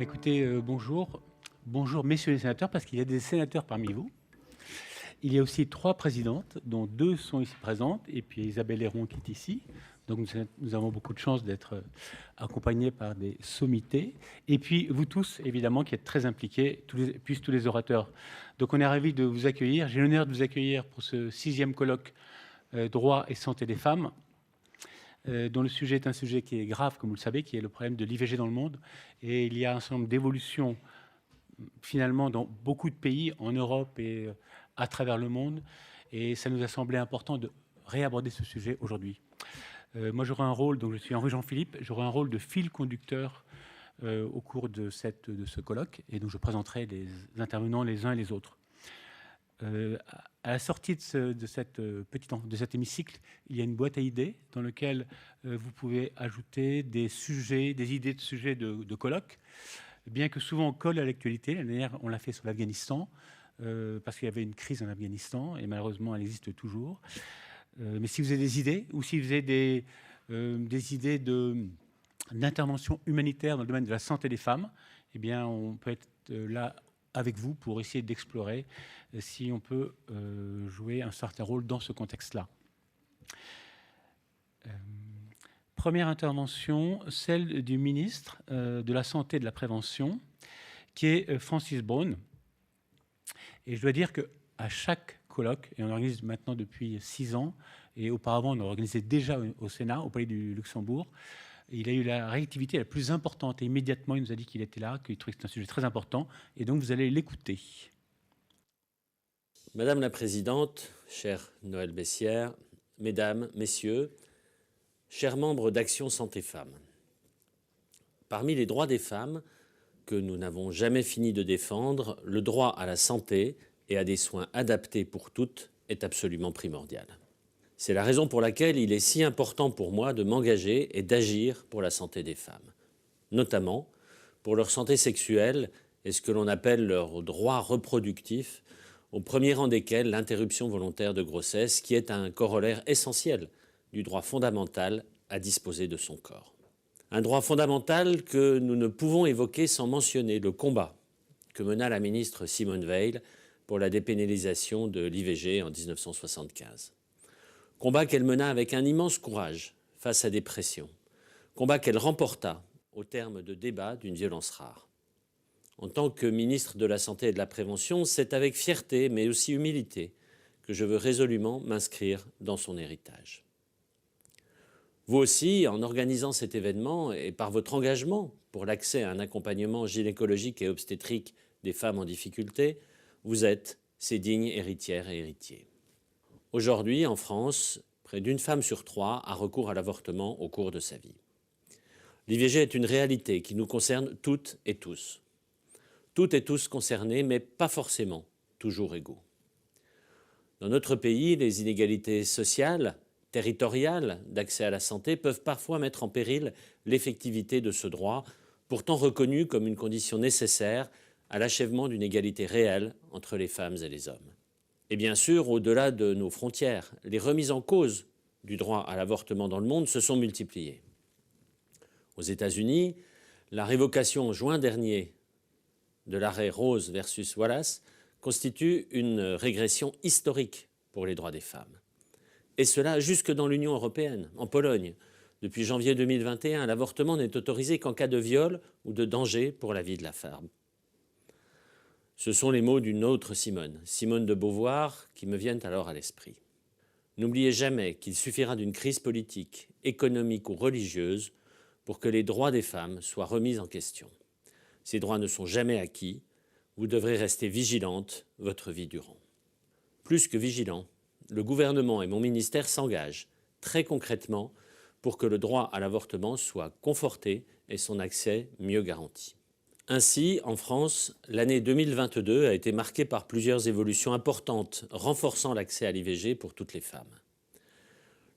Écoutez, bonjour. Bonjour, messieurs les sénateurs, parce qu'il y a des sénateurs parmi vous. Il y a aussi 3 présidentes, dont 2 sont ici présentes, et puis Isabelle Héron qui est ici. Donc nous avons beaucoup de chance d'être accompagnés par des sommités. Et puis vous tous, évidemment, qui êtes très impliqués, tous les orateurs. Donc on est ravis de vous accueillir. J'ai l'honneur de vous accueillir pour ce 6e colloque Droit et santé des femmes, dont le sujet est un sujet qui est grave, comme vous le savez, qui est le problème de l'IVG dans le monde. Et il y a un certain nombre d'évolutions, finalement, dans beaucoup de pays, en Europe et à travers le monde. Et ça nous a semblé important de réaborder ce sujet aujourd'hui. Moi, j'aurai un rôle, donc je suis Henri Jean-Philippe, j'aurai un rôle de fil conducteur au cours de ce colloque. Et donc, je présenterai les intervenants les uns et les autres. À la sortie de cet hémicycle, il y a une boîte à idées dans laquelle vous pouvez ajouter des sujets, des idées de sujets de colloque. Bien que souvent on colle à l'actualité, l'année dernière on l'a fait sur l'Afghanistan, parce qu'il y avait une crise en Afghanistan, et malheureusement elle existe toujours. Mais si vous avez des idées, ou si vous avez des idées d'intervention humanitaire dans le domaine de la santé des femmes, eh bien on peut être là avec vous pour essayer d'explorer si on peut jouer un certain rôle dans ce contexte-là. Première intervention, celle du ministre de la Santé et de la Prévention, qui est Francis Braun. Et je dois dire qu'à chaque colloque, et on organise maintenant depuis 6 ans, et auparavant on organisait déjà au Sénat, au Palais du Luxembourg, il a eu la réactivité la plus importante. Et immédiatement, il nous a dit qu'il était là, qu'il trouvait que c'était un sujet très important. Et donc, vous allez l'écouter. Madame la Présidente, chère Noël Bessière, Mesdames, Messieurs, chers membres d'Action Santé Femmes, parmi les droits des femmes que nous n'avons jamais fini de défendre, le droit à la santé et à des soins adaptés pour toutes est absolument primordial. C'est la raison pour laquelle il est si important pour moi de m'engager et d'agir pour la santé des femmes, notamment pour leur santé sexuelle et ce que l'on appelle leurs droits reproductifs, au premier rang desquels l'interruption volontaire de grossesse, qui est un corollaire essentiel du droit fondamental à disposer de son corps. Un droit fondamental que nous ne pouvons évoquer sans mentionner le combat que mena la ministre Simone Veil pour la dépénalisation de l'IVG en 1975. Combat qu'elle mena avec un immense courage face à des pressions. Combat qu'elle remporta au terme de débats d'une violence rare. En tant que ministre de la Santé et de la Prévention, c'est avec fierté, mais aussi humilité, que je veux résolument m'inscrire dans son héritage. Vous aussi, en organisant cet événement et par votre engagement pour l'accès à un accompagnement gynécologique et obstétrique des femmes en difficulté, vous êtes ces dignes héritières et héritiers. Aujourd'hui, en France, près d'une femme sur 3 a recours à l'avortement au cours de sa vie. L'IVG est une réalité qui nous concerne toutes et tous. Toutes et tous concernés, mais pas forcément toujours égaux. Dans notre pays, les inégalités sociales, territoriales d'accès à la santé peuvent parfois mettre en péril l'effectivité de ce droit, pourtant reconnu comme une condition nécessaire à l'achèvement d'une égalité réelle entre les femmes et les hommes. Et bien sûr, au-delà de nos frontières, les remises en cause du droit à l'avortement dans le monde se sont multipliées. Aux États-Unis, la révocation en juin dernier de l'arrêt Rose versus Wallace constitue une régression historique pour les droits des femmes. Et cela jusque dans l'Union européenne, en Pologne. Depuis janvier 2021, l'avortement n'est autorisé qu'en cas de viol ou de danger pour la vie de la femme. Ce sont les mots d'une autre Simone, Simone de Beauvoir, qui me viennent alors à l'esprit. N'oubliez jamais qu'il suffira d'une crise politique, économique ou religieuse pour que les droits des femmes soient remis en question. Ces droits ne sont jamais acquis, vous devrez rester vigilante votre vie durant. Plus que vigilant, le gouvernement et mon ministère s'engagent très concrètement pour que le droit à l'avortement soit conforté et son accès mieux garanti. Ainsi, en France, l'année 2022 a été marquée par plusieurs évolutions importantes, renforçant l'accès à l'IVG pour toutes les femmes.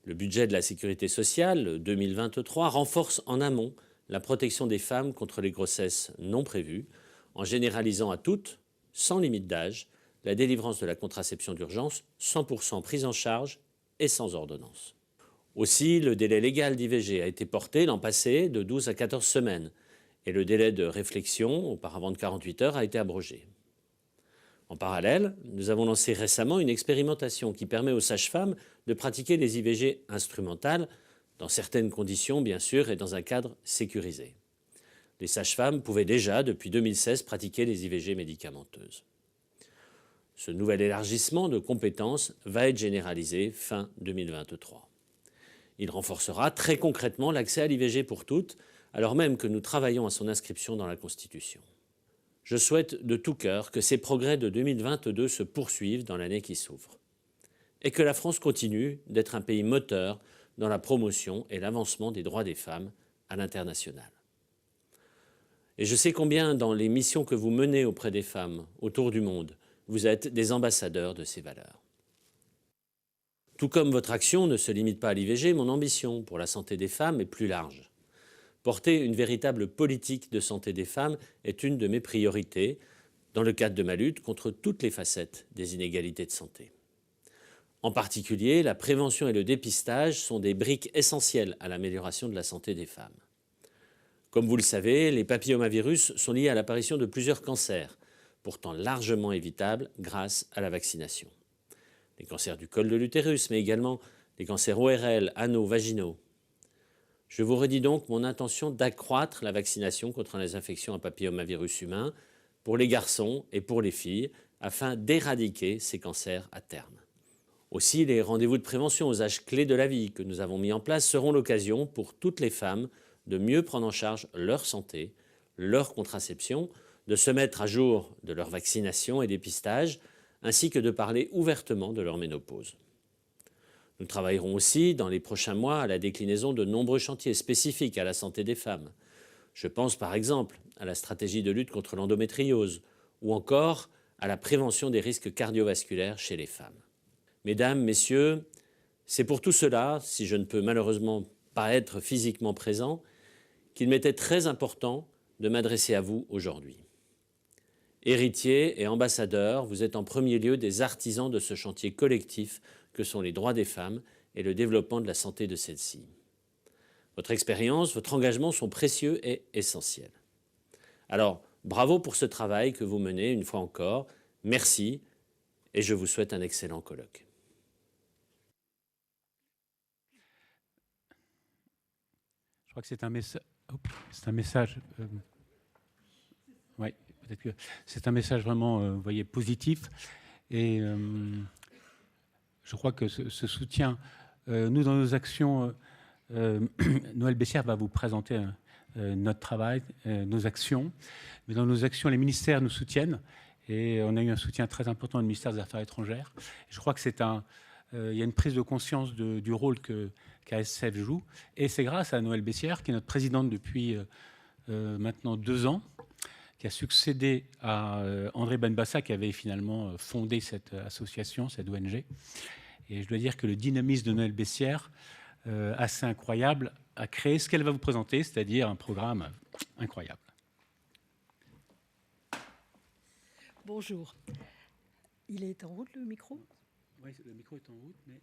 Le budget de la sécurité sociale 2023 renforce en amont la protection des femmes contre les grossesses non prévues, en généralisant à toutes, sans limite d'âge, la délivrance de la contraception d'urgence, 100% prise en charge et sans ordonnance. Aussi, le délai légal d'IVG a été porté l'an passé de 12 à 14 semaines et le délai de réflexion, auparavant de 48 heures, a été abrogé. En parallèle, nous avons lancé récemment une expérimentation qui permet aux sages-femmes de pratiquer les IVG instrumentales, dans certaines conditions bien sûr et dans un cadre sécurisé. Les sages-femmes pouvaient déjà, depuis 2016, pratiquer les IVG médicamenteuses. Ce nouvel élargissement de compétences va être généralisé fin 2023. Il renforcera très concrètement l'accès à l'IVG pour toutes, alors même que nous travaillons à son inscription dans la Constitution. Je souhaite de tout cœur que ces progrès de 2022 se poursuivent dans l'année qui s'ouvre et que la France continue d'être un pays moteur dans la promotion et l'avancement des droits des femmes à l'international. Et je sais combien, dans les missions que vous menez auprès des femmes autour du monde, vous êtes des ambassadeurs de ces valeurs. Tout comme votre action ne se limite pas à l'IVG, mon ambition pour la santé des femmes est plus large. Porter une véritable politique de santé des femmes est une de mes priorités dans le cadre de ma lutte contre toutes les facettes des inégalités de santé. En particulier, la prévention et le dépistage sont des briques essentielles à l'amélioration de la santé des femmes. Comme vous le savez, les papillomavirus sont liés à l'apparition de plusieurs cancers, pourtant largement évitables grâce à la vaccination. Les cancers du col de l'utérus, mais également les cancers ORL, anaux, vaginaux. Je vous redis donc mon intention d'accroître la vaccination contre les infections à papillomavirus humains pour les garçons et pour les filles, afin d'éradiquer ces cancers à terme. Aussi, les rendez-vous de prévention aux âges clés de la vie que nous avons mis en place seront l'occasion pour toutes les femmes de mieux prendre en charge leur santé, leur contraception, de se mettre à jour de leur vaccination et dépistage, ainsi que de parler ouvertement de leur ménopause. Nous travaillerons aussi dans les prochains mois à la déclinaison de nombreux chantiers spécifiques à la santé des femmes. Je pense par exemple à la stratégie de lutte contre l'endométriose ou encore à la prévention des risques cardiovasculaires chez les femmes. Mesdames, messieurs, c'est pour tout cela, si je ne peux malheureusement pas être physiquement présent, qu'il m'était très important de m'adresser à vous aujourd'hui. Héritiers et ambassadeurs, vous êtes en premier lieu des artisans de ce chantier collectif que sont les droits des femmes et le développement de la santé de celles-ci. Votre expérience, votre engagement sont précieux et essentiels. Alors, bravo pour ce travail que vous menez une fois encore. Merci et je vous souhaite un excellent colloque. Je crois que c'est un message. Oui, peut-être que c'est un message vraiment, vous voyez, positif. Et je crois que ce soutien, nous dans nos actions, Noël Bessière va vous présenter notre travail, nos actions. Mais dans nos actions, les ministères nous soutiennent. Et on a eu un soutien très important du ministère des Affaires étrangères. Je crois que il y a une prise de conscience du rôle qu'ASF joue. Et c'est grâce à Noël Bessière, qui est notre présidente depuis maintenant 2 ans, qui a succédé à André Benbassa, qui avait finalement fondé cette association, cette ONG. Et je dois dire que le dynamisme de Noël Bessière, assez incroyable, a créé ce qu'elle va vous présenter, c'est-à-dire un programme incroyable. Bonjour. Il est en route, le micro ? Oui, le micro est en route, mais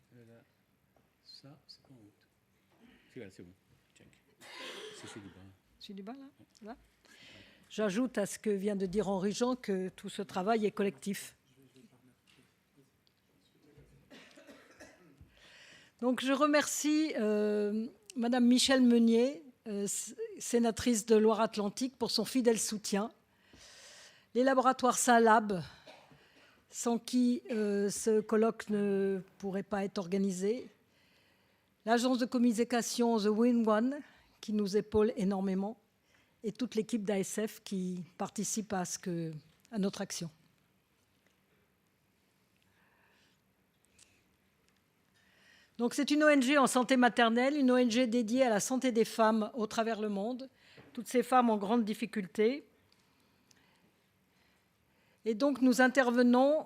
ça, c'est pas en route. C'est bon. Check. C'est celui du bas. Celui du bas, là ? J'ajoute à ce que vient de dire Henri Jean que tout ce travail est collectif. Donc je remercie Madame Michèle Meunier, sénatrice de Loire-Atlantique, pour son fidèle soutien. Les laboratoires Saint-Lab, sans qui ce colloque ne pourrait pas être organisé. L'agence de communication The Win One, qui nous épaule énormément. Et toute l'équipe d'ASF qui participe à notre action. Donc c'est une ONG en santé maternelle, une ONG dédiée à la santé des femmes au travers le monde, toutes ces femmes en grande difficulté. Et donc nous intervenons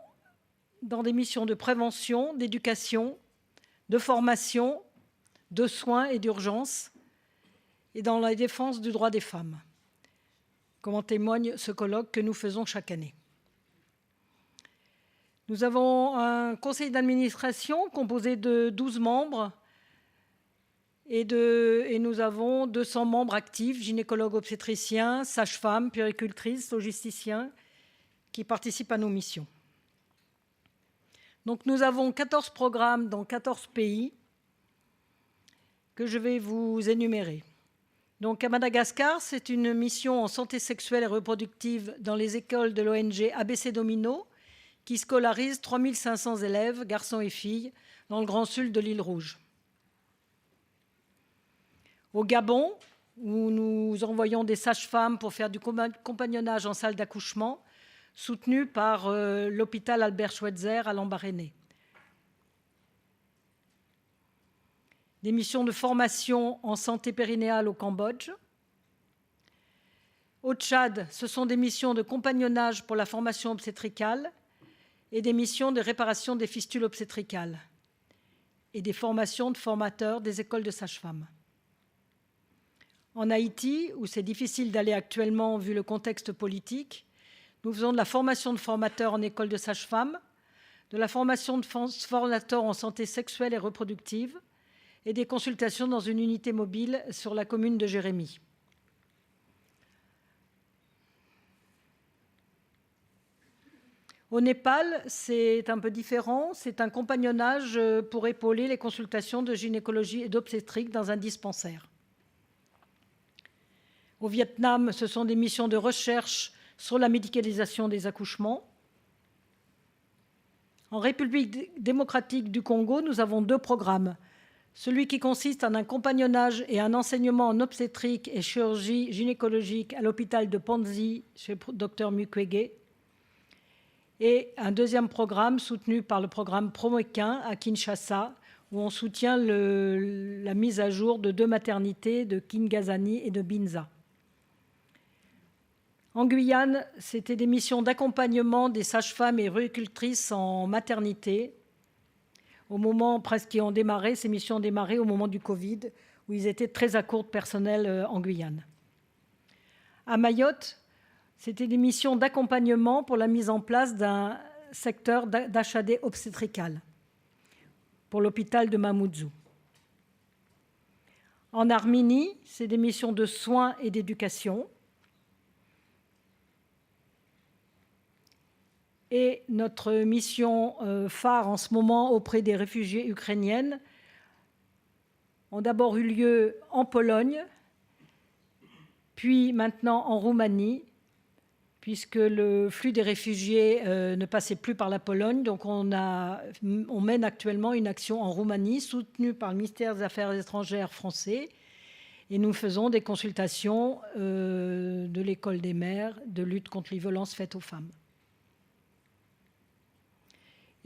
dans des missions de prévention, d'éducation, de formation, de soins et d'urgence, et dans la défense du droit des femmes, comme en témoigne ce colloque que nous faisons chaque année. Nous avons un conseil d'administration composé de 12 membres, Et nous avons 200 membres actifs, gynécologues obstétriciens, sages-femmes, puéricultrices, logisticiens, qui participent à nos missions. Donc nous avons 14 programmes dans 14 pays que je vais vous énumérer. Donc à Madagascar, c'est une mission en santé sexuelle et reproductive dans les écoles de l'ONG ABC Domino qui scolarise 3500 élèves, garçons et filles, dans le Grand Sud de l'île Rouge. Au Gabon, où nous envoyons des sages-femmes pour faire du compagnonnage en salle d'accouchement, soutenu par l'hôpital Albert Schweitzer à Lambaréné. Des missions de formation en santé périnéale au Cambodge. Au Tchad, ce sont des missions de compagnonnage pour la formation obstétricale et des missions de réparation des fistules obstétricales et des formations de formateurs des écoles de sages-femmes. En Haïti, où c'est difficile d'aller actuellement vu le contexte politique, nous faisons de la formation de formateurs en école de sages-femmes, de la formation de formateurs en santé sexuelle et reproductive et des consultations dans une unité mobile sur la commune de Jérémie. Au Népal, c'est un peu différent. C'est un compagnonnage pour épauler les consultations de gynécologie et d'obstétrique dans un dispensaire. Au Vietnam, ce sont des missions de recherche sur la médicalisation des accouchements. En République démocratique du Congo, nous avons 2 programmes. Celui qui consiste en un compagnonnage et un enseignement en obstétrique et chirurgie gynécologique à l'hôpital de Panzi chez Dr Mukwege. Et un deuxième programme soutenu par le programme Promequin à Kinshasa, où on soutient la mise à jour de 2 maternités de Kingasani et de Binza. En Guyane, c'était des missions d'accompagnement des sages-femmes et puéricultrices en maternité. Au moment presque qui ont démarré, ces missions ont démarré au moment du Covid, où ils étaient très à court de personnel en Guyane. À Mayotte, c'était des missions d'accompagnement pour la mise en place d'un secteur d'HAD obstétrical pour l'hôpital de Mamoudzou. En Arménie, c'est des missions de soins et d'éducation. Et notre mission phare en ce moment auprès des réfugiés ukrainiennes ont d'abord eu lieu en Pologne, puis maintenant en Roumanie, puisque le flux des réfugiés ne passait plus par la Pologne. Donc on mène actuellement une action en Roumanie soutenue par le ministère des Affaires étrangères français. Et nous faisons des consultations de l'école des mères de lutte contre les violences faites aux femmes.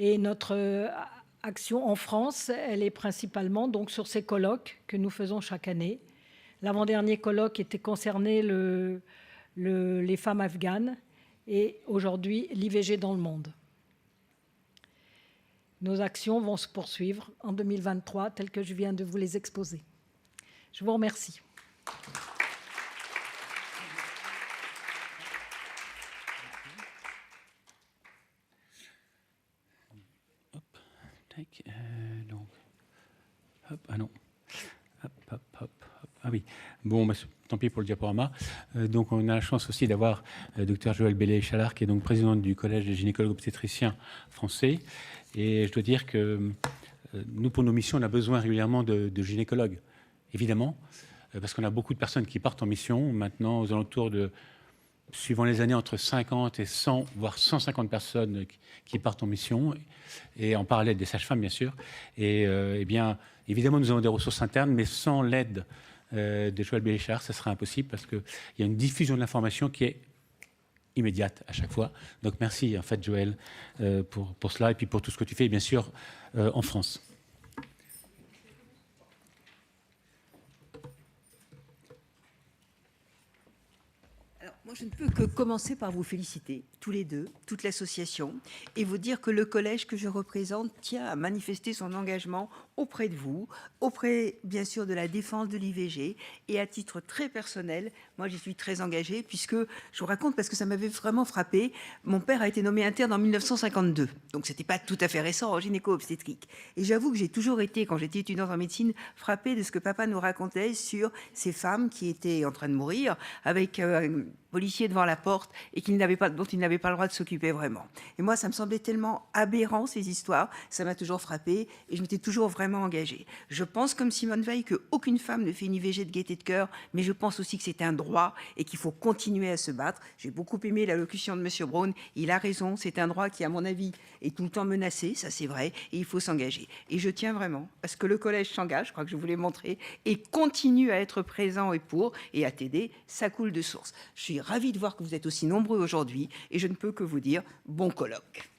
Et notre action en France, elle est principalement donc sur ces colloques que nous faisons chaque année. L'avant-dernier colloque était concerné les femmes afghanes et aujourd'hui l'IVG dans le monde. Nos actions vont se poursuivre en 2023 telles que je viens de vous les exposer. Je vous remercie. Donc, hop, ah non, hop. Ah oui, bon, bah, tant pis pour le diaporama. Donc, on a la chance aussi d'avoir Dr Joëlle Bellé-Chalard, qui est donc présidente du Collège des gynécologues obstétriciens français. Et je dois dire que nous, pour nos missions, on a besoin régulièrement de gynécologues, évidemment, parce qu'on a beaucoup de personnes qui partent en mission, maintenant aux alentours de, suivant les années, entre 50 et 100, voire 150 personnes qui partent en mission, et en parallèle des sages-femmes, bien sûr. Et eh bien, évidemment, nous avons des ressources internes, mais sans l'aide de Joëlle Bellé-Chalard, ça serait impossible, parce qu'il y a une diffusion de l'information qui est immédiate à chaque fois. Donc merci, en fait, Joëlle, pour cela, et puis pour tout ce que tu fais, bien sûr, en France. Moi, je ne peux que commencer par vous féliciter, tous les deux, toute l'association, et vous dire que le collège que je représente tient à manifester son engagement auprès de vous, auprès, bien sûr, de la défense de l'IVG, et à titre très personnel, moi, j'y suis très engagée, puisque, je vous raconte, parce que ça m'avait vraiment frappé, mon père a été nommé interne en 1952, donc c'était pas tout à fait récent en gynéco-obstétrique. Et j'avoue que j'ai toujours été, quand j'étais étudiante en médecine, frappée de ce que papa nous racontait sur ces femmes qui étaient en train de mourir, avec un policier devant la porte et dont il n'avait pas le droit de s'occuper vraiment. Et moi, ça me semblait tellement aberrant, ces histoires, ça m'a toujours frappée et je m'étais toujours vraiment engagée. Je pense, comme Simone Veil, qu'aucune femme ne fait une IVG de gaieté de cœur, mais je pense aussi que c'est un droit et qu'il faut continuer à se battre. J'ai beaucoup aimé l'allocution de M. Braun, il a raison, c'est un droit qui, à mon avis, est tout le temps menacé, ça c'est vrai, et il faut s'engager. Et je tiens vraiment à ce que le collège s'engage, je crois que je vous l'ai montré, et continue à être présent et à t'aider, ça coule de source. Je suis ravie de voir que vous êtes aussi nombreux aujourd'hui et je ne peux que vous dire bon colloque.